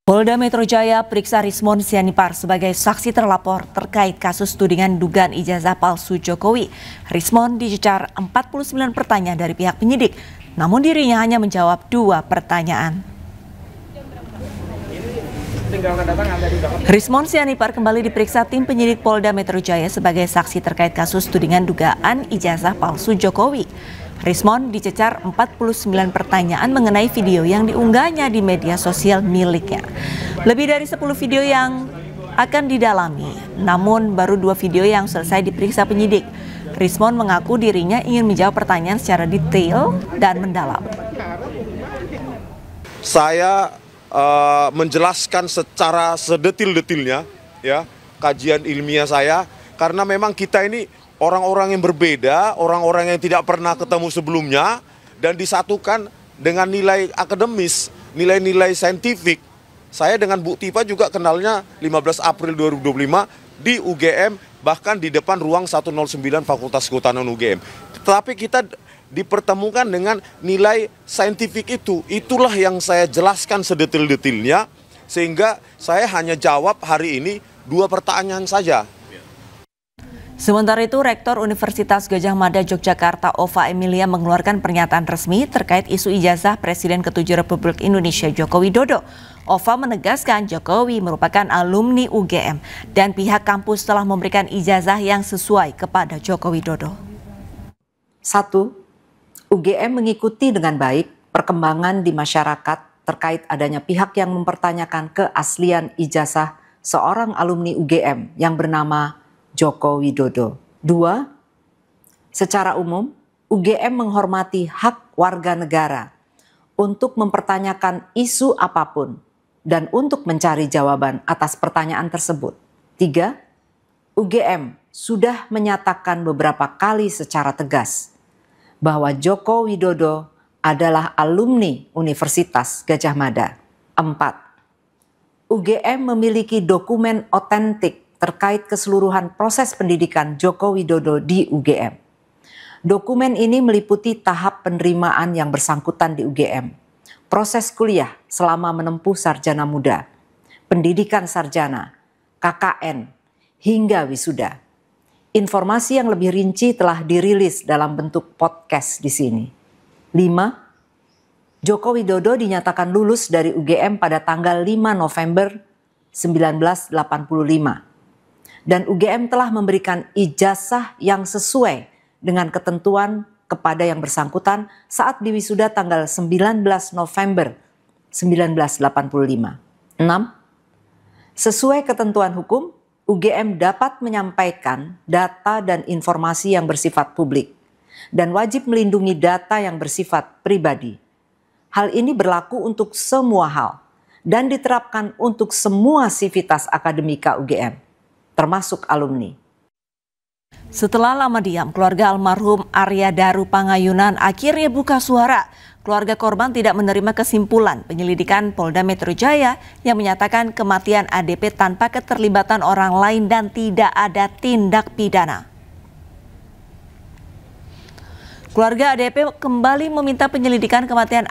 Polda Metro Jaya periksa Rismon Sianipar sebagai saksi terlapor terkait kasus tudingan dugaan ijazah palsu Jokowi. Rismon dicecar 49 pertanyaan dari pihak penyidik, namun dirinya hanya menjawab 2 pertanyaan. Rismon Sianipar kembali diperiksa tim penyidik Polda Metro Jaya sebagai saksi terkait kasus tudingan dugaan ijazah palsu Jokowi. Rismon dicecar 49 pertanyaan mengenai video yang diunggahnya di media sosial miliknya. Lebih dari 10 video yang akan didalami, namun baru 2 video yang selesai diperiksa penyidik. Rismon mengaku dirinya ingin menjawab pertanyaan secara detail dan mendalam. Saya menjelaskan secara sedetil-detilnya ya kajian ilmiah saya, karena memang kita ini orang-orang yang berbeda, orang-orang yang tidak pernah ketemu sebelumnya dan disatukan dengan nilai akademis, nilai-nilai saintifik Saya dengan Bu Tipa juga kenalnya 15 April 2025 di UGM, bahkan di depan ruang 109 Fakultas Kehutanan UGM. Tetapi kita dipertemukan dengan nilai saintifik itu. Itulah yang saya jelaskan sedetil-detilnya, sehingga saya hanya jawab hari ini 2 pertanyaan saja. Sementara itu, Rektor Universitas Gadjah Mada Yogyakarta Ova Emilia mengeluarkan pernyataan resmi terkait isu ijazah Presiden ke-7 Republik Indonesia Joko Widodo. Ova menegaskan Jokowi merupakan alumni UGM dan pihak kampus telah memberikan ijazah yang sesuai kepada Joko Widodo. 1. UGM mengikuti dengan baik perkembangan di masyarakat terkait adanya pihak yang mempertanyakan keaslian ijazah seorang alumni UGM yang bernama Joko Widodo. 2. Secara umum, UGM menghormati hak warga negara untuk mempertanyakan isu apapun dan untuk mencari jawaban atas pertanyaan tersebut. 3. UGM sudah menyatakan beberapa kali secara tegas bahwa Joko Widodo adalah alumni Universitas Gadjah Mada. 4. UGM memiliki dokumen otentik terkait keseluruhan proses pendidikan Joko Widodo di UGM. Dokumen ini meliputi tahap penerimaan yang bersangkutan di UGM, proses kuliah selama menempuh sarjana muda, pendidikan sarjana, KKN, hingga wisuda. Informasi yang lebih rinci telah dirilis dalam bentuk podcast di sini. 5. Joko Widodo dinyatakan lulus dari UGM pada tanggal 5 November 1985. Dan UGM telah memberikan ijazah yang sesuai dengan ketentuan kepada yang bersangkutan saat diwisuda tanggal 19 November 1985. 6. Sesuai ketentuan hukum, UGM dapat menyampaikan data dan informasi yang bersifat publik dan wajib melindungi data yang bersifat pribadi. Hal ini berlaku untuk semua hal dan diterapkan untuk semua sivitas akademika UGM, termasuk alumni. Setelah lama diam, keluarga almarhum Arya Daru Pangayunan akhirnya buka suara. Keluarga korban tidak menerima kesimpulan penyelidikan Polda Metro Jaya yang menyatakan kematian ADP tanpa keterlibatan orang lain dan tidak ada tindak pidana. Keluarga ADP kembali meminta penyelidikan kematian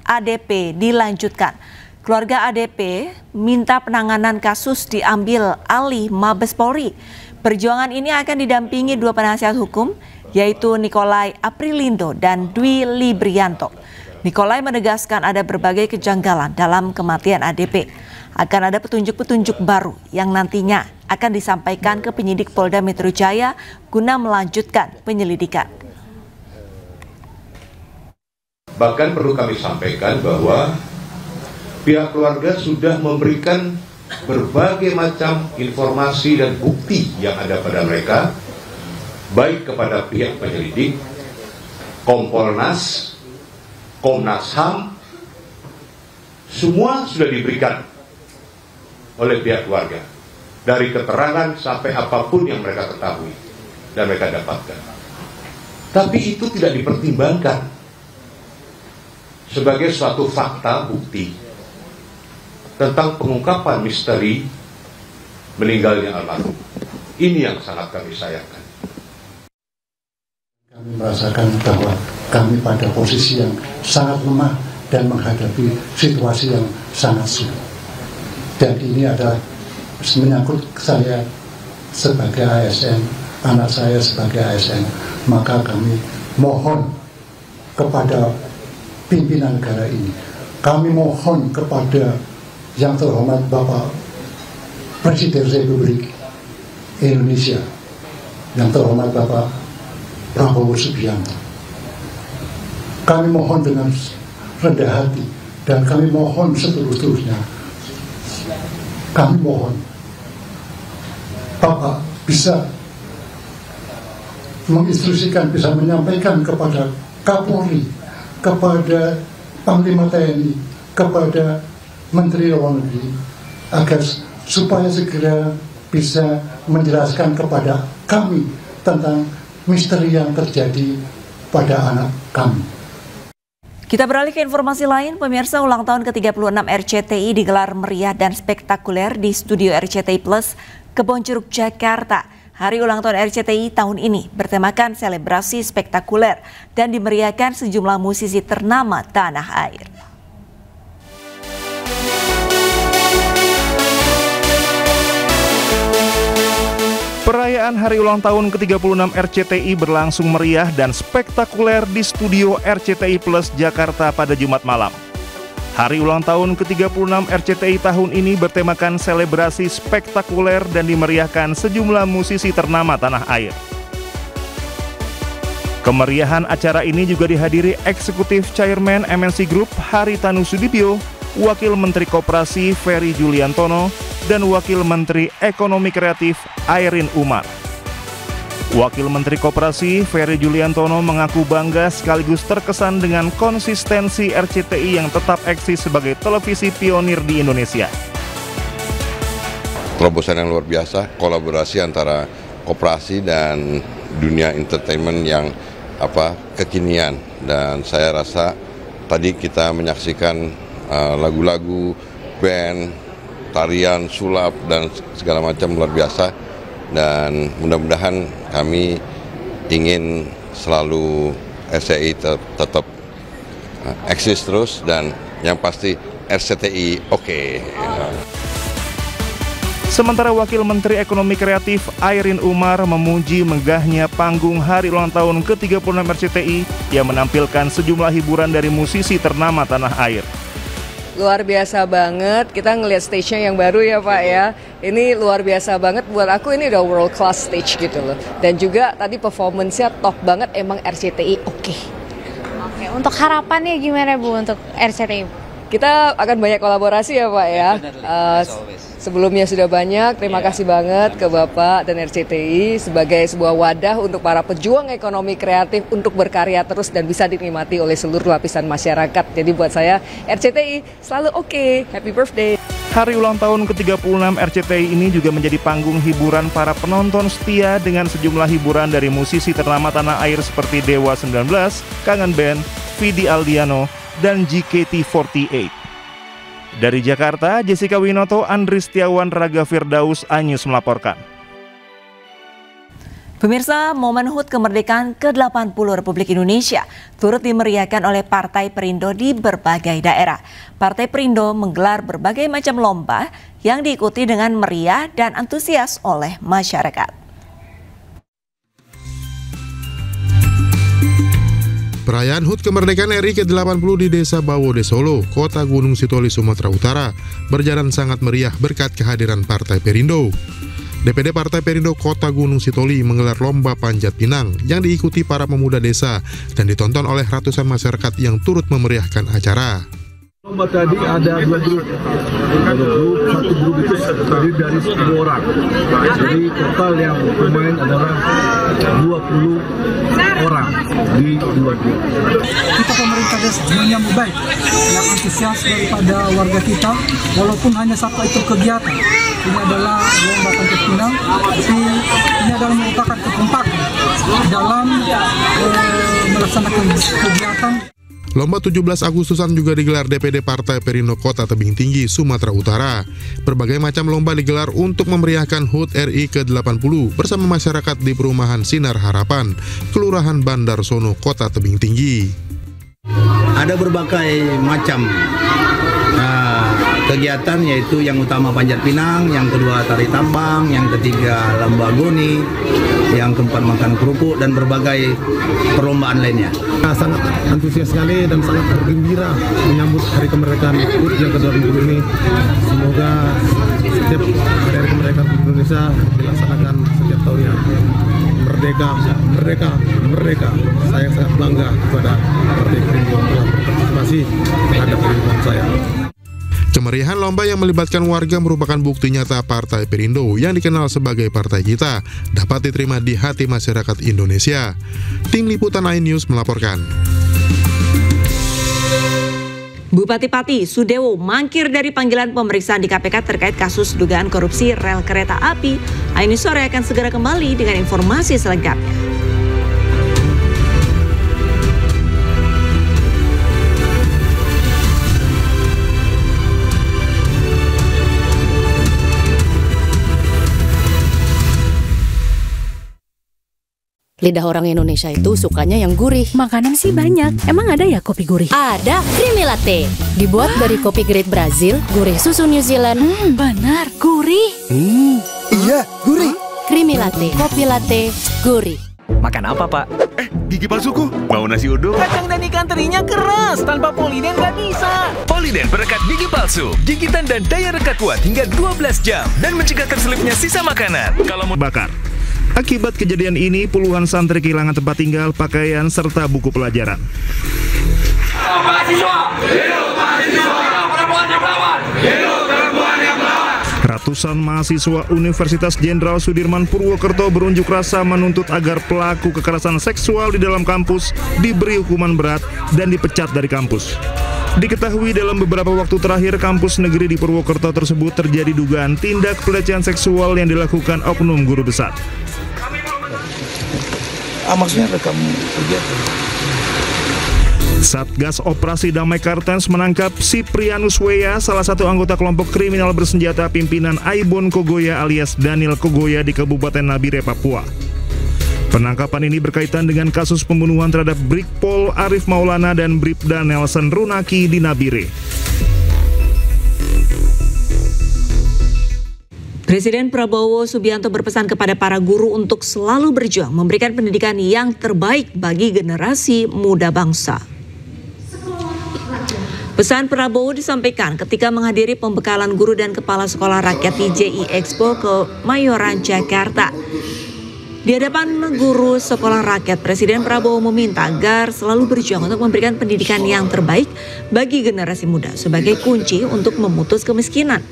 ADP dilanjutkan. Keluarga ADP minta penanganan kasus diambil alih Mabes Polri. Perjuangan ini akan didampingi 2 penasihat hukum, yaitu Nikolai Aprilindo dan Dwi Librianto. Nikolai menegaskan ada berbagai kejanggalan dalam kematian ADP. Akan ada petunjuk-petunjuk baru yang nantinya akan disampaikan ke penyidik Polda Metro Jaya guna melanjutkan penyelidikan. Bahkan perlu kami sampaikan bahwa pihak keluarga sudah memberikan berbagai macam informasi dan bukti yang ada pada mereka, baik kepada pihak penyelidik, Kompolnas, Komnas HAM, semua sudah diberikan oleh pihak keluarga, dari keterangan sampai apapun yang mereka ketahui dan mereka dapatkan. Tapi itu tidak dipertimbangkan sebagai suatu fakta bukti tentang pengungkapan misteri meninggalnya almarhum. Ini yang sangat kami sayangkan. Kami merasakan bahwa kami pada posisi yang sangat lemah dan menghadapi situasi yang sangat sulit. Dan ini adalah menyangkut saya sebagai ASN, anak saya sebagai ASN. Maka kami mohon kepada pimpinan negara ini, kami mohon kepada yang terhormat Bapak Presiden Republik Indonesia, yang terhormat Bapak Prabowo Subianto. Kami mohon dengan rendah hati dan kami mohon seterus-terusnya. Kami mohon Bapak bisa menginstruksikan, bisa menyampaikan kepada Kapolri, kepada Panglima TNI, kepada Menteri Luar Negeri, agar supaya segera bisa menjelaskan kepada kami tentang misteri yang terjadi pada anak kami. Kita beralih ke informasi lain, pemirsa. Ulang tahun ke-36 RCTI digelar meriah dan spektakuler di studio RCTI Plus, Kebon Jeruk, Jakarta. Hari ulang tahun RCTI tahun ini bertemakan selebrasi spektakuler dan dimeriahkan sejumlah musisi ternama tanah air. Perayaan hari ulang tahun ke-36 RCTI berlangsung meriah dan spektakuler di studio RCTI Plus Jakarta pada Jumat malam. Hari ulang tahun ke-36 RCTI tahun ini bertemakan selebrasi spektakuler dan dimeriahkan sejumlah musisi ternama tanah air. Kemeriahan acara ini juga dihadiri Eksekutif Chairman MNC Group Haritanu Sudibyo, Wakil Menteri Koperasi Ferry Juliantono, dan Wakil Menteri Ekonomi Kreatif Airin Umar. Wakil Menteri Koperasi Ferry Juliantono mengaku bangga sekaligus terkesan dengan konsistensi RCTI yang tetap eksis sebagai televisi pionir di Indonesia. Terobosan yang luar biasa, kolaborasi antara koperasi dan dunia entertainment yang kekinian, dan saya rasa tadi kita menyaksikan lagu-lagu, band, tarian, sulap, dan segala macam luar biasa, dan mudah-mudahan kami ingin selalu RCTI tetap eksis terus, dan yang pasti RCTI oke. Sementara Wakil Menteri Ekonomi Kreatif Airin Umar memuji megahnya panggung hari ulang tahun ke-36 RCTI yang menampilkan sejumlah hiburan dari musisi ternama tanah air. Luar biasa banget, kita ngelihat stage-nya yang baru ya Pak ya. Ini luar biasa banget, buat aku ini udah world class stage gitu loh. Dan juga tadi performance-nya top banget, emang RCTI oke. Oke, untuk harapannya gimana Bu untuk RCTI? Kita akan banyak kolaborasi ya Pak ya. Sebelumnya sudah banyak, terima kasih banget ke Bapak dan RCTI sebagai sebuah wadah untuk para pejuang ekonomi kreatif untuk berkarya terus dan bisa dinikmati oleh seluruh lapisan masyarakat. Jadi buat saya RCTI selalu oke. Happy birthday. Hari ulang tahun ke-36 RCTI ini juga menjadi panggung hiburan para penonton setia dengan sejumlah hiburan dari musisi ternama tanah air seperti Dewa 19, Kangen Band, Vidi Aldiano, dan JKT48. Dari Jakarta, Jessica Winoto, Andri Setiawan, Raga Firdaus, Anyus melaporkan. Pemirsa, momen HUT kemerdekaan ke-80 Republik Indonesia turut dimeriahkan oleh Partai Perindo di berbagai daerah. Partai Perindo menggelar berbagai macam lomba yang diikuti dengan meriah dan antusias oleh masyarakat. Perayaan HUT Kemerdekaan RI ke-80 di Desa Bawode Solo, Kota Gunung Sitoli, Sumatera Utara, berjalan sangat meriah berkat kehadiran Partai Perindo. DPD Partai Perindo Kota Gunung Sitoli menggelar lomba panjat pinang yang diikuti para pemuda desa dan ditonton oleh ratusan masyarakat yang turut memeriahkan acara. Lomba tadi ada dua grup. Satu grup itu terdiri dari 10 orang. Jadi total yang bermain adalah 20 orang di dua grup. Kita pemerintah desa menyambut baik yang antusias daripada warga kita, walaupun hanya satu itu kegiatan. Ini adalah lomba panjat pinang, tapi ini adalah merupakan kekompakan dalam melaksanakan kegiatan. Lomba 17 Agustusan juga digelar DPD Partai Perindo Kota Tebing Tinggi, Sumatera Utara. Berbagai macam lomba digelar untuk memeriahkan HUT RI ke-80 bersama masyarakat di Perumahan Sinar Harapan, Kelurahan Bandar Sono, Kota Tebing Tinggi. Ada berbagai macam kegiatan, yaitu yang utama panjat pinang, yang kedua tari tambang, yang ketiga lomba goni, yang keempat makan kerupuk, dan berbagai perlombaan lainnya. Sangat antusias sekali dan sangat bergembira menyambut hari kemerdekaan HUT yang ke-80 ini. Semoga setiap hari kemerdekaan Indonesia dilaksanakan setiap tahunnya. Merdeka, merdeka, merdeka. Saya sangat bangga kepada Partai Perindo telah berpartisipasi terhadap kehidupan saya. Kemeriahan lomba yang melibatkan warga merupakan bukti nyata Partai Perindo yang dikenal sebagai Partai Kita dapat diterima di hati masyarakat Indonesia. Tim Liputan iNews melaporkan. Bupati Pati Sudewo mangkir dari panggilan pemeriksaan di KPK terkait kasus dugaan korupsi rel kereta api. iNews sore akan segera kembali dengan informasi selengkapnya. Lidah orang Indonesia itu sukanya yang gurih. Makanan sih banyak. Emang ada ya kopi gurih? Ada, Creamy Latte. Dibuat dari kopi grade Brazil, gurih susu New Zealand. Benar, gurih. Iya, gurih. Creamy Latte, kopi latte, gurih. Makan apa, Pak? Gigi palsuku. Mau nasi uduk? Kacang dan ikan terinya keras. Tanpa Poliden nggak bisa. Poliden perekat gigi palsu. Gigitan dan daya rekat kuat hingga 12 jam. Dan mencegah terselipnya sisa makanan. Kalau mau bakar. Akibat kejadian ini, puluhan santri kehilangan tempat tinggal, pakaian, serta buku pelajaran. Ratusan mahasiswa Universitas Jenderal Sudirman Purwokerto berunjuk rasa menuntut agar pelaku kekerasan seksual di dalam kampus diberi hukuman berat dan dipecat dari kampus. Diketahui dalam beberapa waktu terakhir kampus negeri di Purwokerto tersebut terjadi dugaan tindak pelecehan seksual yang dilakukan oknum guru besar. Maksudnya rekam kegiatan. Satgas Operasi Damai Kartens menangkap Siprianus Wea, salah satu anggota kelompok kriminal bersenjata pimpinan Aibon Kogoya alias Daniel Kogoya di Kabupaten Nabire, Papua. Penangkapan ini berkaitan dengan kasus pembunuhan terhadap Brigpol Arif Maulana dan Bribda Nelson Runaki di Nabire. Presiden Prabowo Subianto berpesan kepada para guru untuk selalu berjuang memberikan pendidikan yang terbaik bagi generasi muda bangsa. Pesan Prabowo disampaikan ketika menghadiri pembekalan guru dan kepala sekolah rakyat IJI Expo Kemayoran, Jakarta. Di hadapan guru sekolah rakyat, Presiden Prabowo meminta agar selalu berjuang untuk memberikan pendidikan yang terbaik bagi generasi muda sebagai kunci untuk memutus kemiskinan.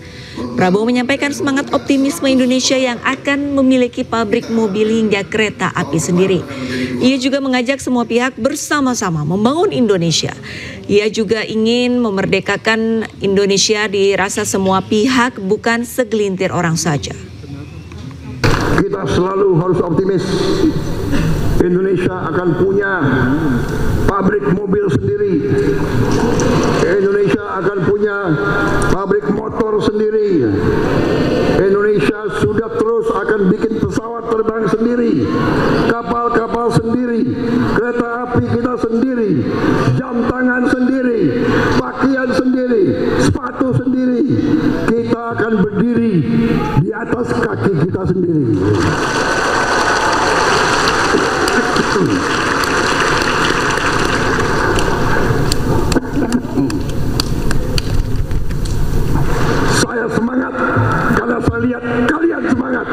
Prabowo menyampaikan semangat optimisme Indonesia yang akan memiliki pabrik mobil hingga kereta api sendiri. Ia juga mengajak semua pihak bersama-sama membangun Indonesia. Ia juga ingin memerdekakan Indonesia dirasa semua pihak, bukan segelintir orang saja. Kita selalu harus optimis. Indonesia akan punya pabrik mobil sendiri. Indonesia akan punya pabrik motor sendiri. Indonesia sudah terus akan bikin pesawat terbang sendiri, kapal-kapal sendiri, kereta api kita sendiri, jam tangan sendiri, pakaian sendiri, sepatu sendiri. Kita akan berdiri di atas kaki kita sendiri. Saya semangat karena saya lihat kalian semangat.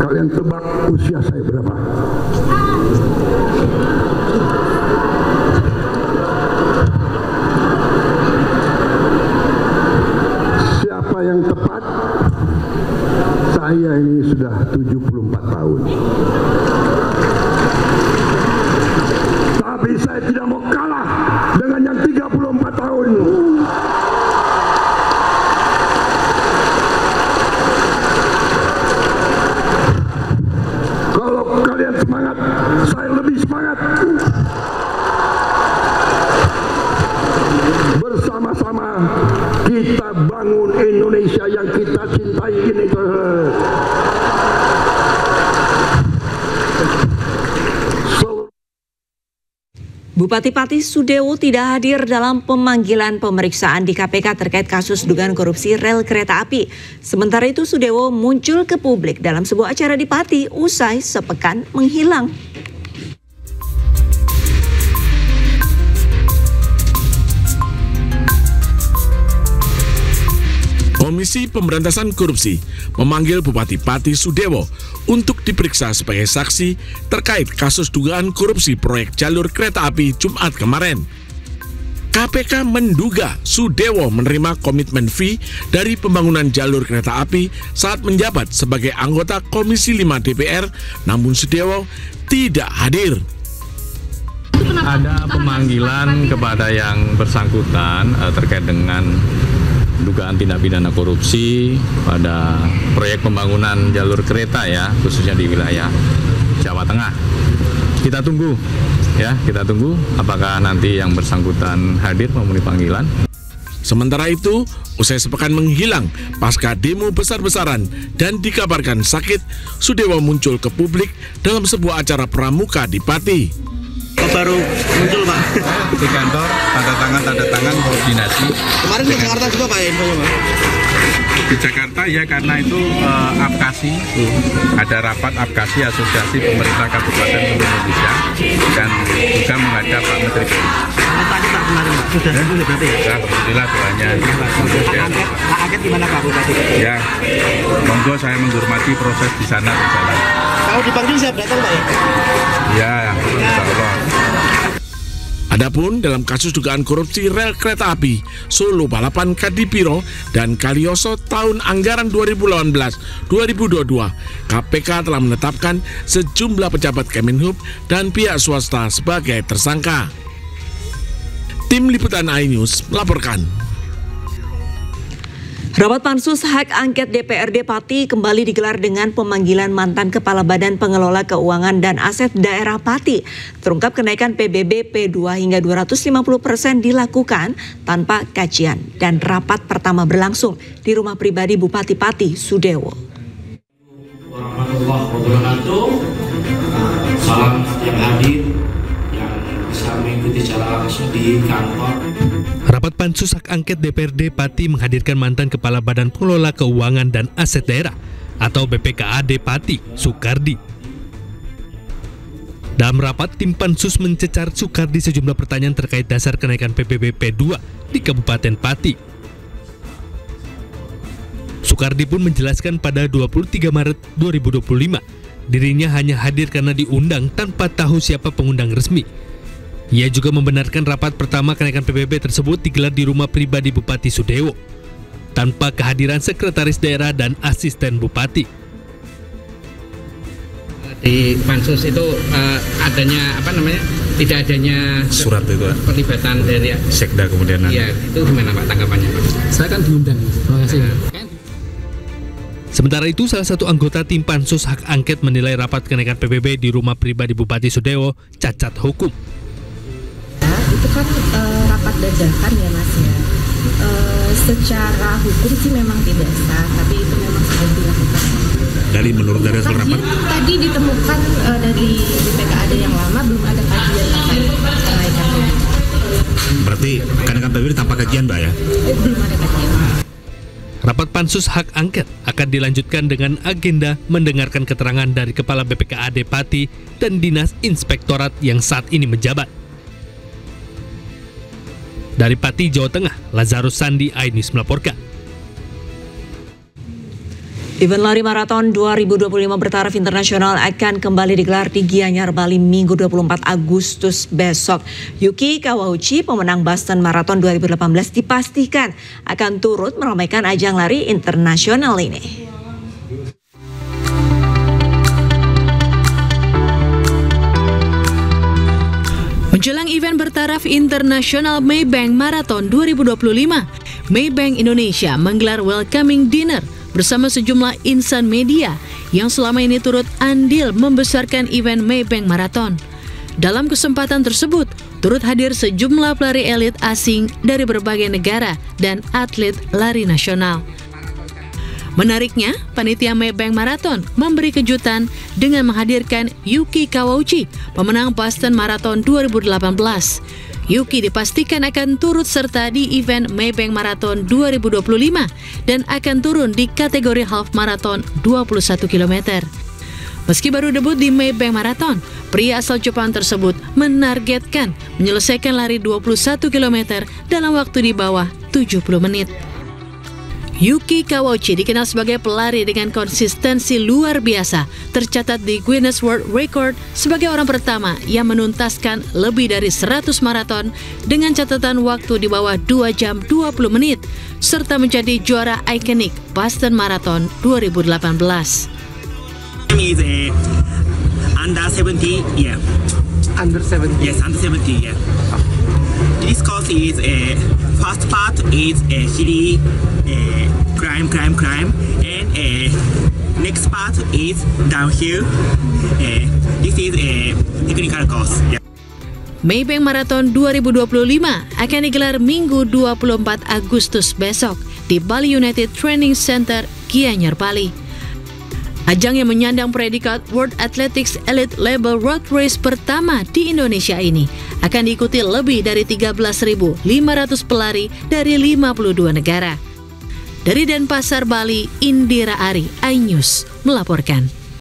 Kalian tebak usia saya berapa? Siapa yang tepat? Saya ini sudah 74 tahun. Tapi saya tidak mau kalah dengan yang 34 tahun. Kalau kalian semangat, saya lebih semangat. Bersama-sama kita bangun Indonesia yang kita cintai ini. Bupati Pati Sudewo tidak hadir dalam pemanggilan pemeriksaan di KPK terkait kasus dugaan korupsi rel kereta api. Sementara itu Sudewo muncul ke publik dalam sebuah acara di Pati usai sepekan menghilang. Komisi Pemberantasan Korupsi memanggil Bupati Pati Sudewo untuk diperiksa sebagai saksi terkait kasus dugaan korupsi proyek jalur kereta api Jumat kemarin. KPK menduga Sudewo menerima komitmen fee dari pembangunan jalur kereta api saat menjabat sebagai anggota Komisi 5 DPR, namun Sudewo tidak hadir. Ada pemanggilan kepada yang bersangkutan terkait dengan dugaan tindak pidana korupsi pada proyek pembangunan jalur kereta ya, khususnya di wilayah Jawa Tengah. Kita tunggu ya, kita tunggu apakah nanti yang bersangkutan hadir memenuhi panggilan. Sementara itu, usai sepekan menghilang pasca demo besar-besaran dan dikabarkan sakit, Sudewo muncul ke publik dalam sebuah acara pramuka di Pati. Baru muncul Pak di kantor, tanda tangan koordinasi. Kemarin di Jakarta juga Pak infonya Pak? Di Jakarta ya, karena itu APKASI, ada rapat APKASI Asosiasi Pemerintah Kabupaten Indonesia, dan juga menghadap Pak Menteri. Tadi Pak kemarin Pak, sudah sembuh berarti ya? Ya, alhamdulillah doanya. Pak Angket gimana Pak Bupati? Ya, monggo saya menghormati proses di sana berjalan. Kalau dipanggil siap datang Pak ya? Ya, insya Allah. Adapun dalam kasus dugaan korupsi rel kereta api Solo Balapan Kadipiro dan Kalioso tahun anggaran 2018-2022, KPK telah menetapkan sejumlah pejabat Kemenhub dan pihak swasta sebagai tersangka. Tim Liputan iNews melaporkan. Rapat Pansus Hak Angket DPRD Pati kembali digelar dengan pemanggilan mantan Kepala Badan Pengelola Keuangan dan Aset Daerah Pati. Terungkap kenaikan PBB P2 hingga 250% dilakukan tanpa kajian, dan rapat pertama berlangsung di rumah pribadi Bupati Pati, Sudewo. Warahmatullahi wabarakatuh. Salam yang hadir yang bisa mengikuti secara langsung di kantor. Rapat Pansus Hak Angket DPRD Pati menghadirkan mantan Kepala Badan Pengelola Keuangan dan Aset Daerah atau BPKAD Pati, Sukardi. Dalam rapat, tim Pansus mencecar Sukardi sejumlah pertanyaan terkait dasar kenaikan PBB P2 di Kabupaten Pati. Sukardi pun menjelaskan pada 23 Maret 2025, dirinya hanya hadir karena diundang tanpa tahu siapa pengundang resmi. Ia juga membenarkan rapat pertama kenaikan PBB tersebut digelar di rumah pribadi Bupati Sudewo, tanpa kehadiran sekretaris daerah dan asisten bupati. Di Pansus itu adanya tidak adanya surat itu pelibatan dari Sekda kemudian. Iya, itu gimana Pak tanggapannya Pak? Saya kan diundang. Terima kasih. Sementara itu, salah satu anggota tim Pansus Hak Angket menilai rapat kenaikan PBB di rumah pribadi Bupati Sudewo cacat hukum. Itu kan rapat dadakan ya Mas ya. Secara hukum sih memang tidak sah, tapi itu memang harus dilakukan. Menurut dari hasil rapat? Tadi ditemukan dari BPKAD yang lama belum ada kajian kenaikan. Berarti kenaikan PBB tanpa kajian Mbak ya? Belum ada kajian. Rapat Pansus Hak Angket akan dilanjutkan dengan agenda mendengarkan keterangan dari Kepala BPKAD Pati dan Dinas Inspektorat yang saat ini menjabat. Dari Pati, Jawa Tengah, Lazarus Sandi, iNews melaporkan. Event lari maraton 2025 bertaraf internasional akan kembali digelar di Gianyar, Bali Minggu 24 Agustus besok. Yuki Kawauchi, pemenang Boston Marathon 2018, dipastikan akan turut meramaikan ajang lari internasional ini. Menjelang event bertaraf internasional Maybank Marathon 2025, Maybank Indonesia menggelar welcoming dinner bersama sejumlah insan media yang selama ini turut andil membesarkan event Maybank Marathon. Dalam kesempatan tersebut, turut hadir sejumlah pelari elit asing dari berbagai negara dan atlet lari nasional. Menariknya, panitia Maybank Marathon memberi kejutan dengan menghadirkan Yuki Kawauchi, pemenang Boston Marathon 2018. Yuki dipastikan akan turut serta di event Maybank Marathon 2025 dan akan turun di kategori half marathon 21 km. Meski baru debut di Maybank Marathon, pria asal Jepang tersebut menargetkan menyelesaikan lari 21 km dalam waktu di bawah 70 menit. Yuki Kawauchi dikenal sebagai pelari dengan konsistensi luar biasa, tercatat di Guinness World Record sebagai orang pertama yang menuntaskan lebih dari 100 maraton dengan catatan waktu di bawah 2 jam 20 menit, serta menjadi juara ikonik Boston Marathon 2018. Under 70, yeah. Under 70? Yes, under 70, yeah. This course is first part is hilly, climb, and next part is downhill. This is a technical course. Maybank Marathon 2025 akan digelar Minggu 24 Agustus besok di Bali United Training Center, Gianyar, Bali. Ajang yang menyandang predikat World Athletics Elite Label Road Race pertama di Indonesia ini akan diikuti lebih dari 13.500 pelari dari 52 negara. Dari Denpasar, Bali, Indira Ari, iNews melaporkan.